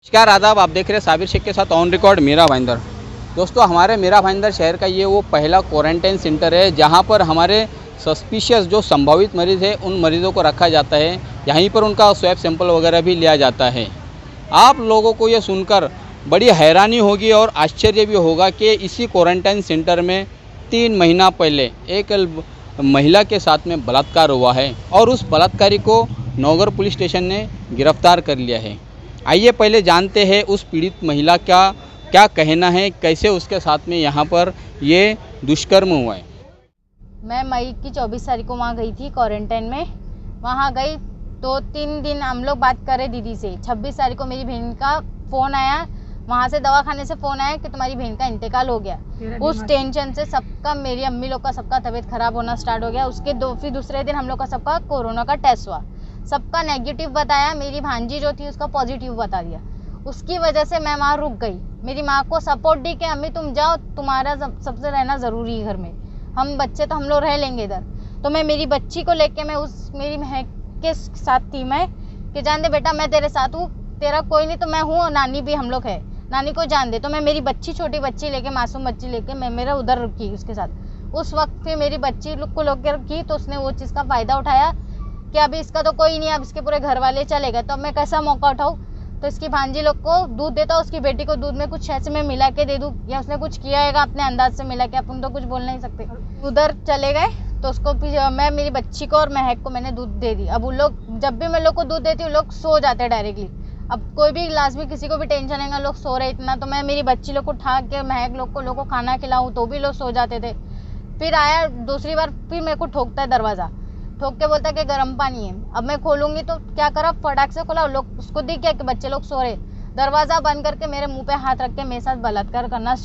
नमस्कार आदाब, आप देख रहे हैं साबिर शेख के साथ ऑन रिकॉर्ड मीरा भाईंदर। दोस्तों, हमारे मीरा भाईंदर शहर का ये वो पहला क्वारंटाइन सेंटर है जहाँ पर हमारे सस्पिशियस जो संभावित मरीज़ है उन मरीज़ों को रखा जाता है। यहीं पर उनका स्वैब सैंपल वगैरह भी लिया जाता है। आप लोगों को ये सुनकर बड़ी हैरानी होगी और आश्चर्य भी होगा कि इसी क्वारंटाइन सेंटर में 3 महीना पहले एक महिला के साथ में बलात्कार हुआ है और उस बलात्कारी को नौगर पुलिस स्टेशन ने गिरफ्तार कर लिया है। आइए पहले जानते हैं उस पीड़ित महिला का क्या कहना है, कैसे उसके साथ में यहाँ पर ये दुष्कर्म हुआ है। मैं मई की 24 तारीख को वहाँ गई थी क्वारंटाइन में। वहाँ गई 2-3 दिन हम लोग बात करे दीदी से। 26 तारीख को मेरी बहन का फ़ोन आया, वहाँ से दवाखाने से फ़ोन आया कि तुम्हारी बहन का इंतकाल हो गया। उस टेंशन से सबका, मेरी अम्मी लोग का सबका तबीयत ख़राब होना स्टार्ट हो गया। उसके फिर दूसरे दिन हम लोग का सबका कोरोना का टेस्ट हुआ, सबका नेगेटिव बताया। मेरी भांजी जो थी उसका पॉजिटिव बता दिया। उसकी वजह से मैं वहाँ रुक गई। मेरी माँ को सपोर्ट दी कि अम्मी तुम जाओ, तुम्हारा सबसे रहना ज़रूरी है घर में, हम बच्चे तो हम लोग रह लेंगे इधर। तो मैं मेरी बच्ची को लेके मैं उस मेरी महक के साथ थी मैं कि जान दे बेटा मैं तेरे साथ हूँ, तेरा कोई नहीं तो मैं हूँ, नानी भी हम लोग है, नानी को जान दे। तो मैं मेरी बच्ची, छोटी बच्ची लेके, मासूम बच्ची लेके मैं मेरा उधर रुकी उसके साथ। उस वक्त फिर मेरी बच्ची को लेकर रखी तो उसने वो चीज़ का फ़ायदा उठाया कि अभी इसका तो कोई नहीं, अब इसके पूरे घर वाले चले गए, तो अब मैं कैसा मौका उठाऊँ। तो इसकी भांजी लोग को दूध देता, उसकी बेटी को दूध में कुछ ऐसे में मिला के दे दूँ, या उसने कुछ किया है अपने अंदाज से मिला के, अपन तो कुछ बोल नहीं सकते। उधर चले गए तो उसको मैं मेरी बच्ची को और महक को मैंने दूध दे दी। अब उन लोग, जब भी मैं लोग को दूध देती हूँ लोग सो जाते हैं डायरेक्टली। अब कोई भी लाजमी किसी को भी टेंशन है, लोग सो रहे इतना, तो मैं मेरी बच्ची लोग को उठा के महक लोग को खाना खिलाऊँ तो भी लोग सो जाते थे। फिर आया दूसरी बार, फिर मेरे को ठोकता है दरवाज़ा, ठोक के बोलता है कि गर्म पानी है। अब मैं खोलूंगी तो क्या करा, फटाक से खोला, लोग उसको दिख गया कि बच्चे लोग सो रहे। दरवाज़ा बंद करके मेरे मुंह पे हाथ रख के मेरे साथ बलात्कार करना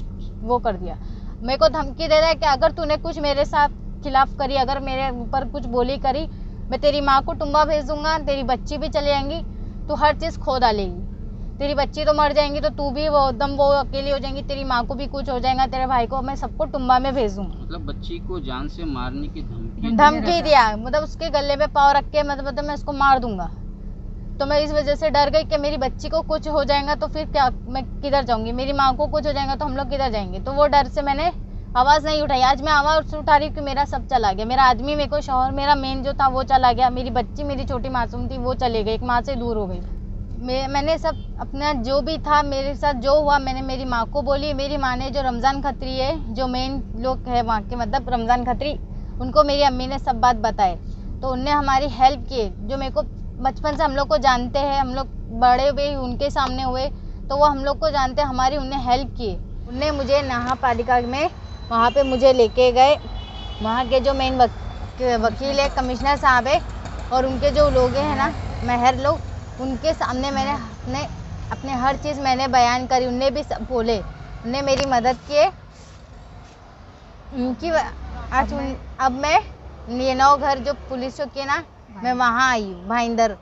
वो कर दिया। मेरे को धमकी दे रहा है कि अगर तूने कुछ मेरे साथ खिलाफ करी, अगर मेरे ऊपर कुछ बोली करी, मैं तेरी माँ को टुम्बा भेज दूंगा, तेरी बच्ची भी चली जाएंगी, तू हर चीज़ खो डालेगी, तेरी बच्ची तो मर जाएंगी तो तू भी वो अकेली हो जाएंगी, तेरी माँ को भी कुछ हो जाएगा, तेरे भाई को मैं सबको टुम्बा में भेज दूंगा। मतलब बच्ची को जान से मारने की धमकी दिया, मतलब उसके गले पे पाँव रख के मतलब मैं उसको मार दूंगा। तो मैं इस वजह से डर गई कि मेरी बच्ची को कुछ हो जाएगा तो फिर क्या, मैं किधर जाऊंगी, मेरी माँ को कुछ हो जाएगा तो हम लोग किधर जाएंगे। तो वो डर से मैंने आवाज़ नहीं उठाई। आज मैं आवाज़ उठा रही हूँ कि मेरा सब चला गया, मेरा आदमी, मेरे को शौहर, मेरा मेन जो था वो चला गया, मेरी बच्ची, मेरी छोटी मासूम थी वो चले गई, एक माँ से दूर हो गई। मैंने सब अपना जो भी था मेरे साथ जो हुआ मैंने मेरी माँ को बोली। मेरी माँ ने, जो रमज़ान खत्री है, जो मेन लोग है वहाँ के, मतलब रमज़ान खत्री, उनको मेरी अम्मी ने सब बात बताए। तो उनने हमारी हेल्प की, जो मेरे को बचपन से हम लोग को जानते हैं, हम लोग बड़े हुए उनके सामने हुए तो वो हम लोग को जानते हैं, हमारी उनने हेल्प की। उनने मुझे महापालिका में वहाँ पे मुझे लेके गए, वहाँ के जो मेन वकील है, कमिश्नर साहब है, और उनके जो लोग हैं ना मेहर लोग, उनके सामने मैंने अपने हर चीज़ मैंने बयान करी। उनने भी सब बोले, उनने मेरी मदद किए। उनकी आज अब मैं नौ घर जो पुलिस चौकी है ना, मैं वहाँ आई हूँ भाईंदर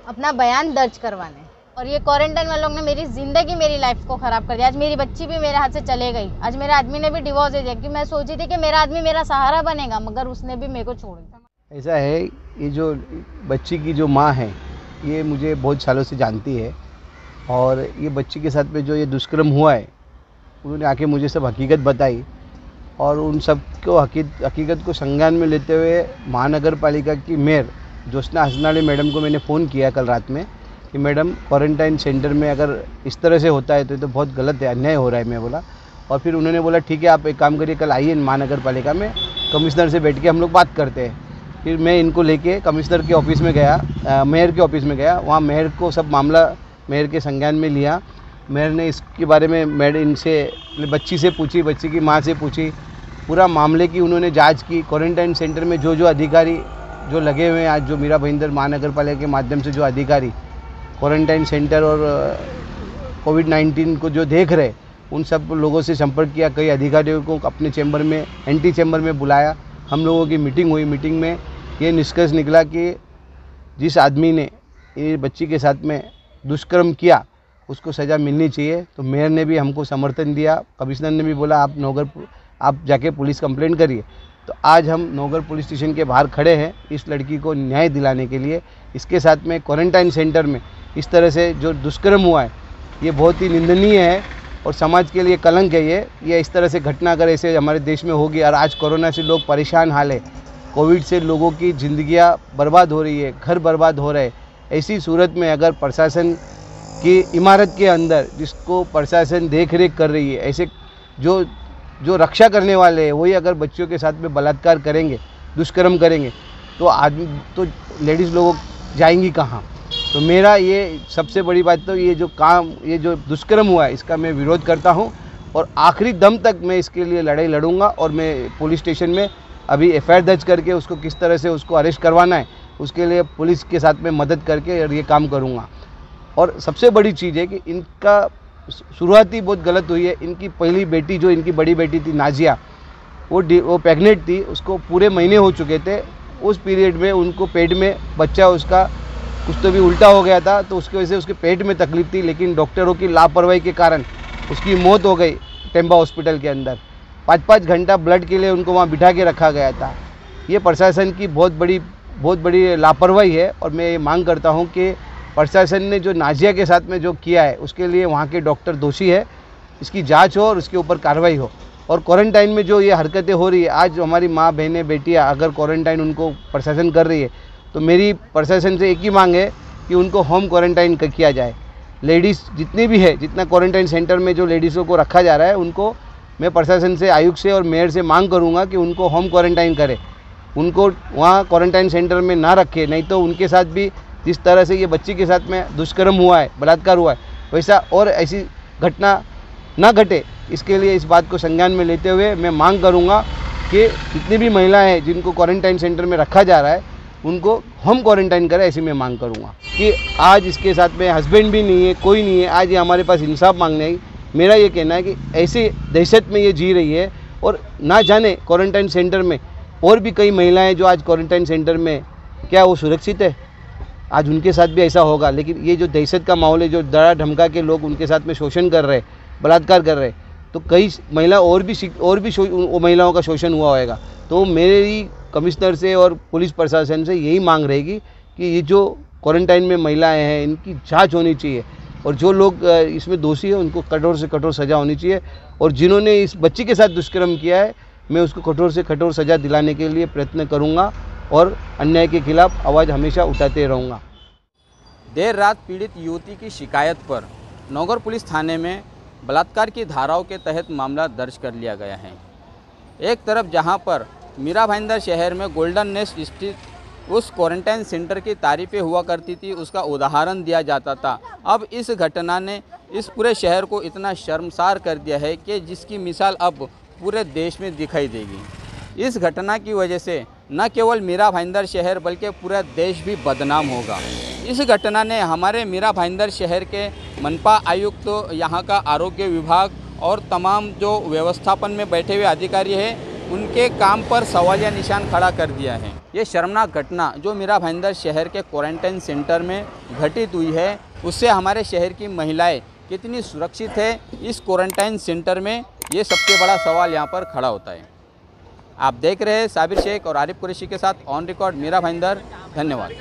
अपना बयान दर्ज करवाने। और ये क्वारंटाइन वालों ने मेरी ज़िंदगी, मेरी लाइफ को ख़राब कर दिया। आज मेरी बच्ची भी मेरे हाथ से चले गई, आज मेरे आदमी ने भी डिवोर्स दे दिया, क्योंकि मैं सोची थी कि मेरा आदमी मेरा सहारा बनेगा, मगर उसने भी मेरे को छोड़ दिया। ऐसा है, ये जो बच्ची की जो माँ है ये मुझे बहुत सालों से जानती है, और ये बच्ची के साथ में जो ये दुष्कर्म हुआ है उन्होंने आके मुझे सब हकीकत बताई, और उन सब को हकीकत को संज्ञान में लेते हुए महानगर पालिका की मेयर ज्योत्सना हसनानी मैडम को मैंने फ़ोन किया कल रात में कि मैडम क्वारंटाइन सेंटर में अगर इस तरह से होता है तो ये तो बहुत गलत है, अन्याय हो रहा है, मैं बोला। और फिर उन्होंने बोला ठीक है, आप एक काम करिए, कल आइए महानगर पालिका में, कमिश्नर से बैठ के हम लोग बात करते हैं। फिर मैं इनको लेके कमिश्नर के ऑफिस में गया, मेयर के ऑफिस में गया। वहाँ मेयर को सब मामला मेयर के संज्ञान में लिया। मेयर ने इसके बारे में मैडम इनसे, बच्ची से पूछी, बच्ची की माँ से पूछी, पूरा मामले की उन्होंने जांच की। क्वारंटाइन सेंटर में जो अधिकारी जो लगे हुए हैं, आज जो मीरा भाईंदर महानगर पालिका के माध्यम से जो अधिकारी क्वारंटाइन सेंटर और कोविड-19 को जो देख रहे, उन सब लोगों से संपर्क किया। कई अधिकारियों को अपने चैम्बर में, एंटी चैम्बर में बुलाया। हम लोगों की मीटिंग हुई। मीटिंग में ये निष्कर्ष निकला कि जिस आदमी ने ये बच्ची के साथ में दुष्कर्म किया उसको सज़ा मिलनी चाहिए। तो मेयर ने भी हमको समर्थन दिया, कमिश्नर ने भी बोला आप जाके पुलिस कंप्लेंट करिए। तो आज हम नौगर पुलिस स्टेशन के बाहर खड़े हैं इस लड़की को न्याय दिलाने के लिए। इसके साथ में क्वारंटाइन सेंटर में इस तरह से जो दुष्कर्म हुआ है ये बहुत ही निंदनीय है और समाज के लिए कलंक है। ये इस तरह से घटना अगर ऐसे हमारे देश में होगी, और आज कोरोना से लोग परेशान हाल है, कोविड से लोगों की ज़िंदगियाँ बर्बाद हो रही है, घर बर्बाद हो रहे, ऐसी सूरत में अगर प्रशासन की इमारत के अंदर जिसको प्रशासन देख रेख कर रही है, ऐसे जो रक्षा करने वाले हैं वही अगर बच्चों के साथ में बलात्कार करेंगे, दुष्कर्म करेंगे, तो आदमी तो लेडीज़ लोग जाएंगी कहाँ। तो मेरा ये सबसे बड़ी बात तो ये जो दुष्कर्म हुआ है इसका मैं विरोध करता हूँ और आखिरी दम तक मैं इसके लिए लड़ाई लड़ूंगा। और मैं पुलिस स्टेशन में अभी FIR दर्ज करके उसको किस तरह से उसको अरेस्ट करवाना है उसके लिए पुलिस के साथ में मदद करके और ये काम करूँगा। और सबसे बड़ी चीज़ है कि इनका शुरुआती बहुत गलत हुई है। इनकी पहली बेटी जो इनकी बड़ी बेटी थी नाजिया, वो प्रेग्नेंट थी, उसको पूरे महीने हो चुके थे। उस पीरियड में उनको पेट में बच्चा उसका कुछ तो भी उल्टा हो गया था, तो उसकी वजह से उसके पेट में तकलीफ थी, लेकिन डॉक्टरों की लापरवाही के कारण उसकी मौत हो गई टेम्बा हॉस्पिटल के अंदर। 5-5 घंटा ब्लड के लिए उनको वहाँ बिठा के रखा गया था। ये प्रशासन की बहुत बड़ी लापरवाही है और मैं ये मांग करता हूँ कि प्रशासन ने जो नाजिया के साथ में जो किया है उसके लिए वहाँ के डॉक्टर दोषी है, इसकी जांच हो और उसके ऊपर कार्रवाई हो। और क्वारंटाइन में जो ये हरकतें हो रही है, आज हमारी माँ बहनें बेटियाँ अगर क्वारंटाइन उनको प्रशासन कर रही है, तो मेरी प्रशासन से एक ही मांग है कि उनको होम क्वारंटाइन किया जाए। लेडीज़ जितनी भी है, जितना क्वारंटाइन सेंटर में जो लेडीज़ों को रखा जा रहा है, उनको मैं प्रशासन से, आयुक्त से और मेयर से मांग करूँगा कि उनको होम क्वारंटाइन करे, उनको वहाँ क्वारंटाइन सेंटर में ना रखे। नहीं तो उनके साथ भी जिस तरह से ये बच्ची के साथ में दुष्कर्म हुआ है, बलात्कार हुआ है, वैसा और ऐसी घटना ना घटे, इसके लिए इस बात को संज्ञान में लेते हुए मैं मांग करूँगा कि जितनी भी महिलाएं हैं जिनको क्वारंटाइन सेंटर में रखा जा रहा है उनको होम क्वारंटाइन करे, ऐसी मैं मांग करूँगा। कि आज इसके साथ में हस्बैंड भी नहीं है, कोई नहीं है, आज ये हमारे पास इंसाफ मांगने आई। मेरा ये कहना है कि ऐसे दहशत में ये जी रही है और ना जाने क्वारंटाइन सेंटर में और भी कई महिलाएं जो आज क्वारंटाइन सेंटर में, क्या वो सुरक्षित है? आज उनके साथ भी ऐसा होगा। लेकिन ये जो दहशत का माहौल है, जो डरा धमका के लोग उनके साथ में शोषण कर रहे, बलात्कार कर रहे, तो कई महिला और भी महिलाओं का शोषण हुआ होगा। तो मेरी कमिश्नर से और पुलिस प्रशासन से यही मांग रहेगी कि ये जो क्वारंटाइन में महिलाएं हैं इनकी जांच होनी चाहिए और जो लोग इसमें दोषी है उनको कठोर से कठोर सज़ा होनी चाहिए। और जिन्होंने इस बच्ची के साथ दुष्कर्म किया है, मैं उसको कठोर से कठोर सज़ा दिलाने के लिए प्रयत्न करूँगा और अन्याय के खिलाफ आवाज़ हमेशा उठाते रहूँगा। देर रात पीड़ित युवती की शिकायत पर नौगढ़ पुलिस थाने में बलात्कार की धाराओं के तहत मामला दर्ज कर लिया गया है। एक तरफ जहां पर मीरा भाईंदर शहर में गोल्डन नेस्ट स्थित उस क्वारंटाइन सेंटर की तारीफ़ें हुआ करती थी, उसका उदाहरण दिया जाता था, अब इस घटना ने इस पूरे शहर को इतना शर्मसार कर दिया है कि जिसकी मिसाल अब पूरे देश में दिखाई देगी। इस घटना की वजह से न केवल मीरा भाईंदर शहर बल्कि पूरा देश भी बदनाम होगा। इस घटना ने हमारे मीरा भाईंदर शहर के मनपा आयुक्त, यहाँ का आरोग्य विभाग और तमाम जो व्यवस्थापन में बैठे हुए अधिकारी हैं उनके काम पर सवालिया निशान खड़ा कर दिया है। ये शर्मनाक घटना जो मीरा भाईंदर शहर के क्वारंटाइन सेंटर में घटित हुई है, उससे हमारे शहर की महिलाएं कितनी सुरक्षित है इस क्वारंटाइन सेंटर में, ये सबसे बड़ा सवाल यहाँ पर खड़ा होता है। आप देख रहे हैं साबिर शेख और आरिफ कुरैशी के साथ ऑन रिकॉर्ड मीरा भाईंदर। धन्यवाद।